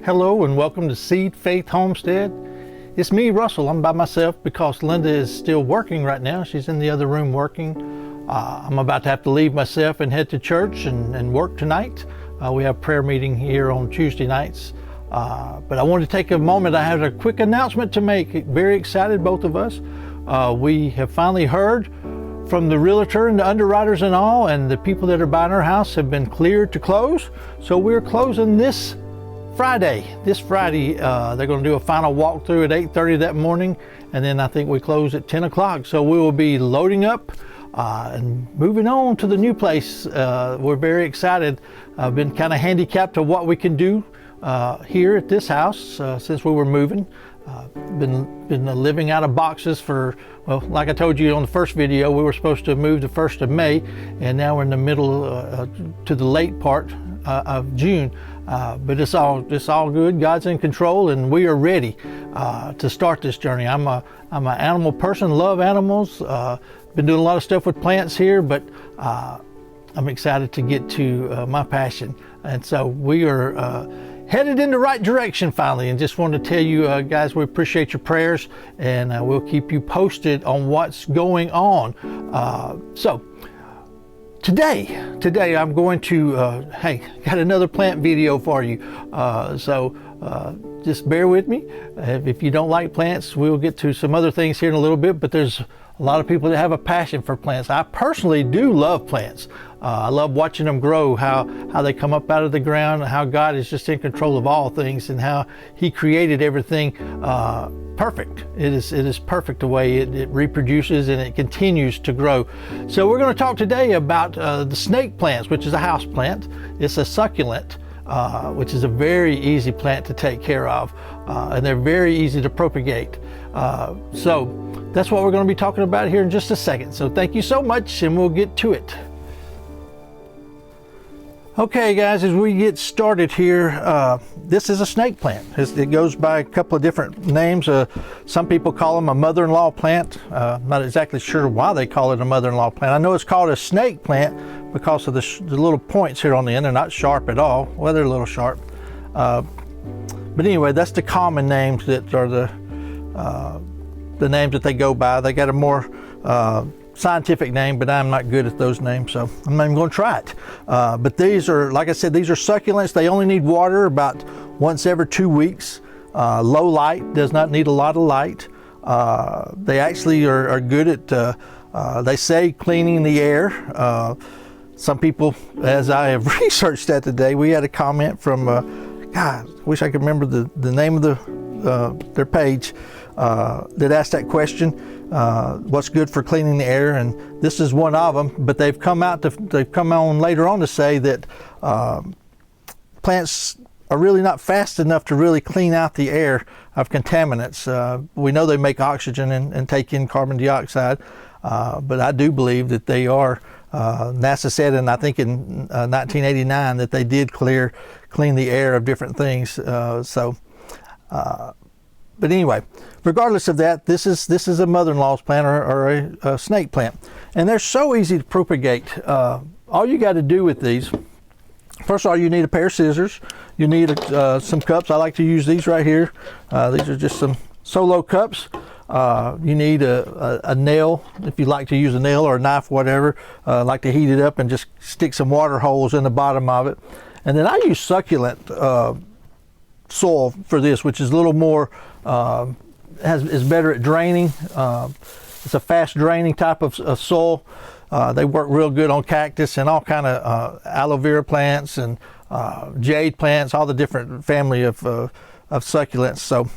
Hello and welcome to Seed Faith Homestead. It's me, Russell. I'm by myself because Linda is still working right now. She's in the other room working. I'm about to have to leave myself and head to church and work tonight. We have prayer meeting here on Tuesday nights. But I wanted to take a moment. I have a quick announcement to make. Very excited, both of us. We have finally heard from the realtor and the underwriters and all, and the people that are buying our house have been cleared to close. So we're closing this Friday. They're going to do a final walkthrough at 8:30 that morning, and then I think we close at 10 o'clock. So we will be loading up and moving on to the new place. We're very excited. I've been kind of handicapped to what we can do here at this house since we were moving. Been living out of boxes for, well, like I told you on the first video, we were supposed to move the 1st of May, and now we're in the middle to the late part of June. But it's all good. God's in control, and we are ready to start this journey. I'm an animal person, love animals. Been doing a lot of stuff with plants here, but I'm excited to get to my passion. And so we are headed in the right direction finally, and just wanted to tell you guys, we appreciate your prayers, and we'll keep you posted on what's going on. So today I'm going to hey, got another plant video for you, so just bear with me. If you don't like plants, we'll get to some other things here in a little bit, but there's a lot of people that have a passion for plants. I personally do love plants. I love watching them grow, how they come up out of the ground, how God is just in control of all things, and how He created everything perfect. It is perfect the way it reproduces and it continues to grow. So we're going to talk today about the snake plants, which is a house plant. It's a succulent, which is a very easy plant to take care of, and they're very easy to propagate. So that's what we're going to be talking about here in just a second. So thank you so much, and we'll get to it. Okay guys, as we get started here, this is a snake plant. It goes by a couple of different names. Some people call them a mother-in-law plant. I'm not exactly sure why they call it a mother-in-law plant. I know it's called a snake plant because of the little points here on the end. They're not sharp at all. Well, they're a little sharp. But anyway, that's the common names that are the names that they go by. They got a more scientific name, but I'm not good at those names, so I'm not even going to try it. But these are, like I said, these are succulents. They only need water about once every 2 weeks. Low light, does not need a lot of light. They actually are good at, they say, cleaning the air. Some people, as I have researched that today, we had a comment from, God, I wish I could remember the name of their page, that asked that question, what's good for cleaning the air, and this is one of them. But they've come on later on to say that plants are really not fast enough to really clean out the air of contaminants. We know they make oxygen and take in carbon dioxide, but I do believe that they are. NASA said, and I think in 1989, that they did clean the air of different things. But anyway, regardless of that, this is a mother-in-law's plant or a snake plant, and they're so easy to propagate. All you got to do with these, first of all, you need a pair of scissors. You need some cups. I like to use these right here. These are just some solo cups. You need a nail, if you like to use a nail or a knife, whatever. Like to heat it up and just stick some water holes in the bottom of it. And then I use succulent soil for this, which is a little more is better at draining. It's a fast draining type of soil. They work real good on cactus and all kind of aloe vera plants and jade plants, all the different family of succulents. So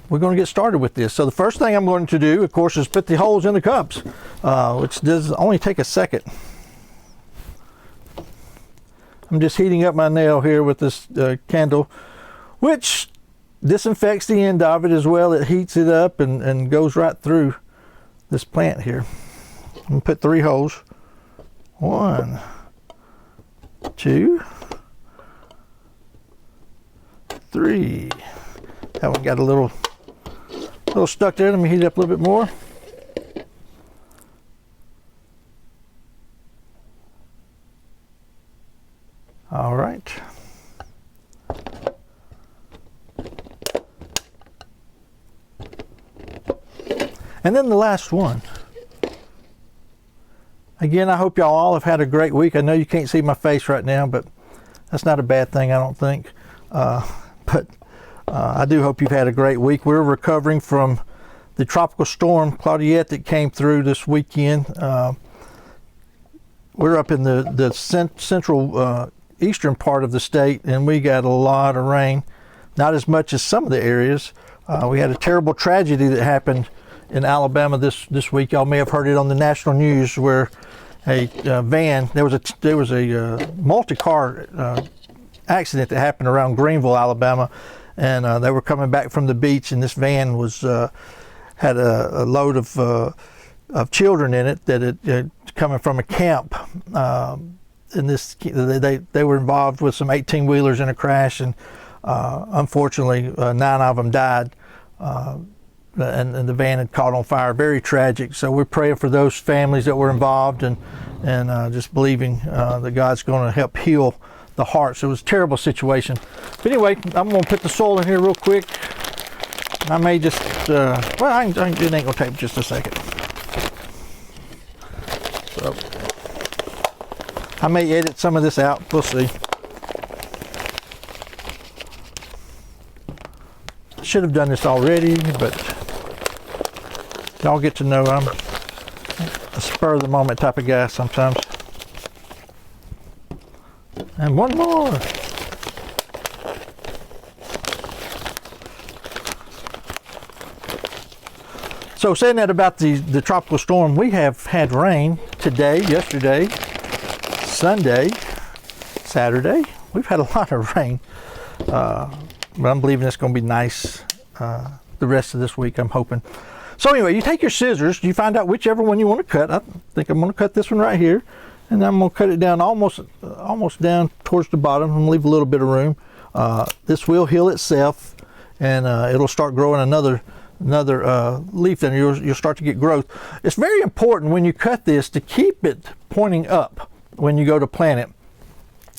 we're going to get started with this. So the first thing I'm going to do, of course, is put the holes in the cups, which does only take a second. I'm just heating up my nail here with this candle, which disinfects the end of it as well. It heats it up and goes right through this plant here. I'm going to put 3 holes. 1, 2, 3. That one got a little stuck there. Let me heat it up a little bit more. All right. And then the last one. Again, I hope y'all all have had a great week. I know you can't see my face right now, but that's not a bad thing, I don't think. But I do hope you've had a great week. We're recovering from the tropical storm Claudette that came through this weekend. We're up in the central eastern part of the state, and we got a lot of rain. Not as much as some of the areas. We had a terrible tragedy that happened in Alabama this week. Y'all may have heard it on the national news, where a van, there was a multi-car accident that happened around Greenville, Alabama, and they were coming back from the beach, and this van was had a load of children in it that had coming from a camp. In this, they were involved with some 18-wheelers in a crash, and unfortunately 9 of them died. And the van had caught on fire. Very tragic. So we're praying for those families that were involved, and just believing that God's going to help heal the hearts. It was a terrible situation. But anyway, I'm going to put the soil in here real quick. I may just, it ain't going to take just a second. So I may edit some of this out. We'll see. Should have done this already, but y'all get to know I'm a spur of the moment type of guy sometimes. And one more. So saying that about the tropical storm, we have had rain today, yesterday, Sunday, Saturday. We've had a lot of rain. But I'm believing it's going to be nice the rest of this week, I'm hoping. So anyway, you take your scissors, you find out whichever one you want to cut. I think I'm going to cut this one right here, and I'm going to cut it down almost down towards the bottom. I'm going to leave a little bit of room. This will heal itself, and it'll start growing another leaf. Then you'll start to get growth. It's very important when you cut this to keep it pointing up when you go to plant it.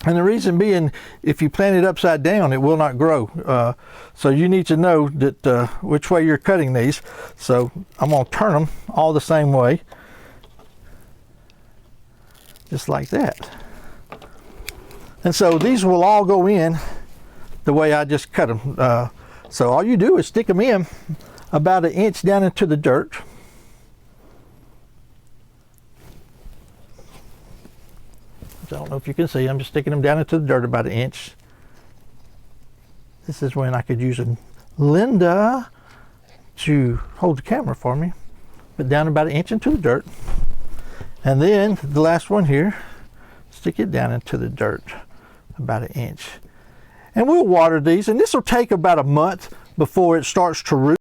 And the reason being, if you plant it upside down, it will not grow. So you need to know that which way you're cutting these. So I'm going to turn them all the same way, just like that. And so these will all go in the way I just cut them. So all you do is stick them in about 1 inch down into the dirt. I don't know if you can see, I'm just sticking them down into the dirt about 1 inch. This is when I could use Linda to hold the camera for me. But down about 1 inch into the dirt. And then the last one here, stick it down into the dirt about 1 inch. And we'll water these, and this will take about a month before it starts to root.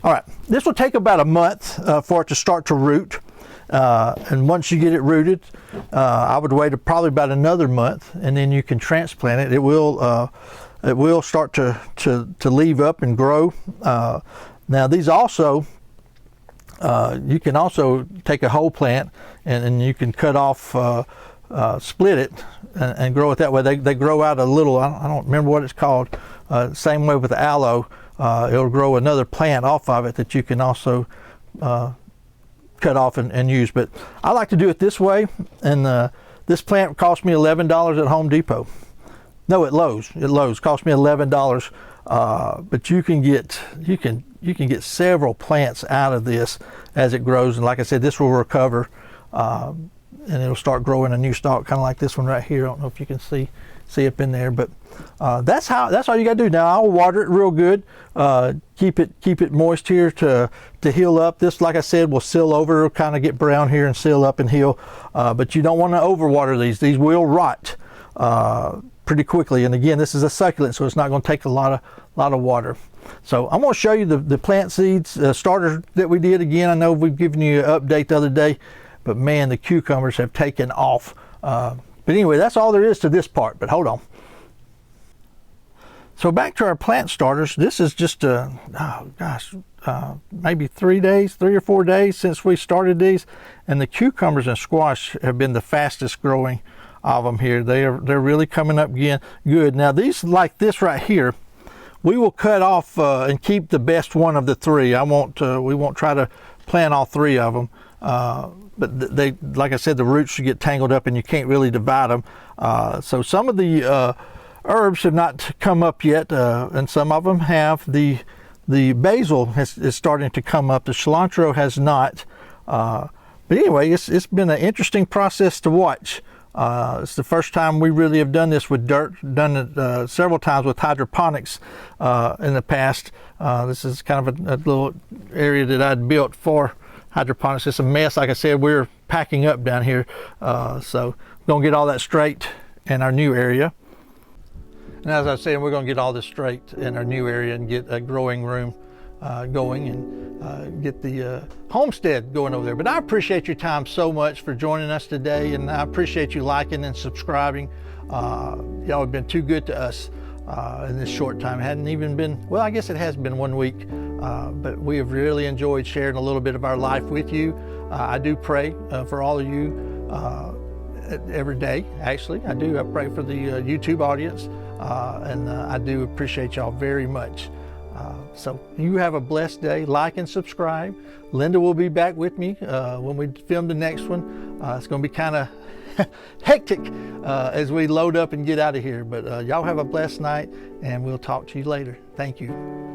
All right, this will take about a month for it to start to root. And once you get it rooted, I would wait probably about another month, and then you can transplant it. It will start to leave up and grow. Now these also, you can also take a whole plant and you can cut off, split it and grow it that way. They grow out a little, I don't remember what it's called. Same way with the aloe. It'll grow another plant off of it that you can also cut off and use. But I like to do it this way, and this plant cost me $11 at Home Depot. No, at Lowe's. At Lowe's cost me $11. But you can get several plants out of this as it grows, and like I said, this will recover, and it'll start growing a new stalk, kind of like this one right here. I don't know if you can see up in there, but that's all you got to do. Now I'll water it real good, keep it moist here to heal up. This, like I said, will seal over. It'll kind of get brown here and seal up and heal, but you don't want to overwater these. These will rot pretty quickly, and again, this is a succulent, so it's not going to take a lot of water. So I'm going to show you the plant seeds starter that we did. Again, I know we've given you an update the other day, but man, the cucumbers have taken off. But anyway, that's all there is to this part, but hold on. So back to our plant starters. This is just maybe 3 or 4 days since we started these, and the cucumbers and squash have been the fastest growing of them here. They're really coming up again good. Now these, like this right here, we will cut off and keep the best one of the three. We won't try to plant all three of them. But they, like I said, the roots should get tangled up and you can't really divide them. So some of the herbs have not come up yet, and some of them have. The basil is starting to come up. The cilantro has not. But anyway, it's been an interesting process to watch. It's the first time we really have done this with dirt. Done it several times with hydroponics in the past. This is kind of a little area that I'd built for hydroponics. It's a mess. Like I said, we're packing up down here. So we're going to get all that straight in our new area. And as I was saying, we're going to get all this straight in our new area and get a growing room going and get the homestead going over there. But I appreciate your time so much for joining us today, and I appreciate you liking and subscribing. Y'all have been too good to us in this short time. It hadn't even been, well, I guess it has been 1 week, but we have really enjoyed sharing a little bit of our life with you. I do pray for all of you every day. Actually, I do. I pray for the YouTube audience, and I do appreciate y'all very much. So you have a blessed day. Like and subscribe. Linda will be back with me when we film the next one. It's going to be kind of hectic as we load up and get out of here. But y'all have a blessed night, and we'll talk to you later. Thank you.